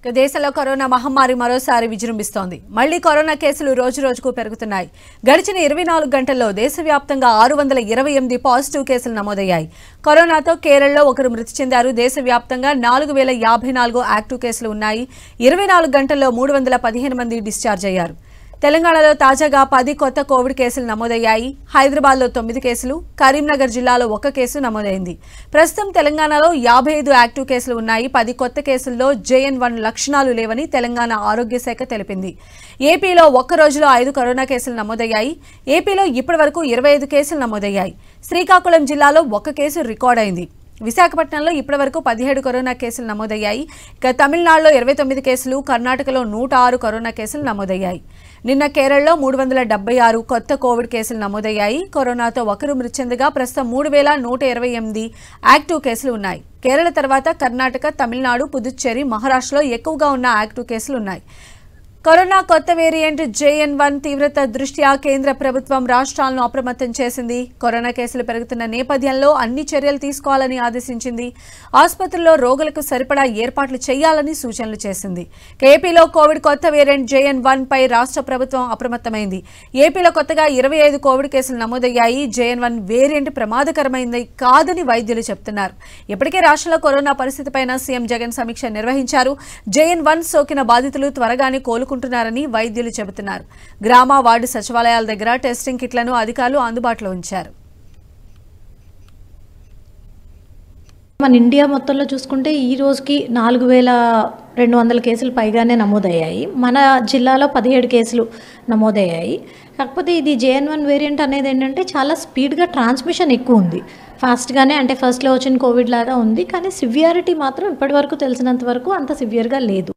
దేశంలో కరోనా మహమ్మారి మరోసారి విజృంభిస్తోంది. మళ్లీ కరోనా కేసులు రోజురోజుకు పెరుగుతున్నాయి. గడిచిన 24 గంటల్లో దేశవ్యాప్తంగా 628 పాజిటివ్ కేసులు నమోదయ్యాయి. కరోనాతో కేరళలో ఒకరు మృతి చెందారు. దేశవ్యాప్తంగా 4054 యాక్టివ్ కేసులు ఉన్నాయి. 24 గంటల్లో 315 మంది డిశ్చార్జ్ అయ్యారు. తెలంగాణలో తాజాగా 10 కొత్త కోవిడ్ కేసులు నమోదయ్యాయి. హైదరాబాద్లో 9 కేసులు, కరీంనగర్ జిల్లాలో 1 కేసు నమోదైంది. ప్రస్తుతం తెలంగాణలో 55 యాక్టివ్ కేసులు ఉన్నాయి. 10 కొత్త కేసుల్లో JN1 లక్షణాలు లేవని తెలంగాణ ఆరోగ్య శాఖ తెలిపింది. ఏపీలో ఒక్క రోజులో 5 కరోనా కేసులు నమోదయ్యాయి. ఏపీలో ఇప్పటివరకు 25 కేసులు నమోదయ్యాయి. శ్రీకాకుళం జిల్లాలో 1 కేసు రికార్డైంది. విశాఖపట్నంలో ఇప్పటివరకు 17 కరోనా కేసులు నమోదయ్యాయి. ఇక తమిళనాడులో 29 కేసులు, కర్ణాటకలో 106 కరోనా కేసులు నమోదయ్యాయి. నిన్న కేరళలో 376 కొత్త కోవిడ్ కేసులు నమోదయ్యాయి. కరోనాతో ఒకరు మృతి చెందగా ప్రస్తుతం 3128 యాక్టివ్ కేసులు ఉన్నాయి. కేరళ తర్వాత కర్ణాటక, తమిళనాడు, పుదుచ్చేరి, మహారాష్ట్రలో ఎక్కువగా ఉన్న యాక్టివ్ కేసులు ఉన్నాయి. కరోనా కొత్త వేరియంట్ JN1 తీవ్రత దృష్ట్యా కేంద్ర ప్రభుత్వం రాష్ట్రాలను అప్రమత్తం చేసింది. కరోనా కేసులు పెరుగుతున్న నేపథ్యంలో అన్ని చర్యలు తీసుకోవాలని ఆదేశించింది. ఆసుపత్రుల్లో రోగులకు సరిపడా ఏర్పాట్లు చేయాలని సూచనలు చేసింది. ఏపీలో కోవిడ్ కొత్త వేరియంట్ JN1 పై రాష్ట్ర ప్రభుత్వం అప్రమత్తమైంది. ఏపీలో కొత్తగా 25 కోవిడ్ కేసులు నమోదయ్యాయి. JN1 వేరియంట్ ప్రమాదకరమైంది కాదని వైద్యులు చెబుతున్నారు. ఇప్పటికే రాష్ట్రంలో కరోనా పరిస్థితిపైన సీఎం జగన్ సమీక్ష నిర్వహించారు. JN1 సోకిన బాధితులు త్వరగానే కోలుకుంటున్నారని వైద్యులు చెబుతున్నారు. గ్రామ, వార్డు సచివాలయాల దగ్గర టెస్టింగ్ కిట్లను అధికారులు అందుబాటులో ఉంచారు. మన ఇండియా మొత్తంలో చూసుకుంటే ఈ రోజుకి 4200 కేసులు పైగానే నమోదయ్యాయి. మన జిల్లాలో 17 కేసులు నమోదయ్యాయి. కాకపోతే ఇది JN1 వేరియంట్ అనేది ఏంటంటే చాలా స్పీడ్గా ట్రాన్స్మిషన్ ఎక్కువ ఉంది. ఫాస్ట్గానే అంటే ఫస్ట్లో వచ్చిన కోవిడ్ లాగా ఉంది. కానీ సివియారిటీ మాత్రం ఇప్పటివరకు తెలిసినంత వరకు అంత సివియర్గా లేదు.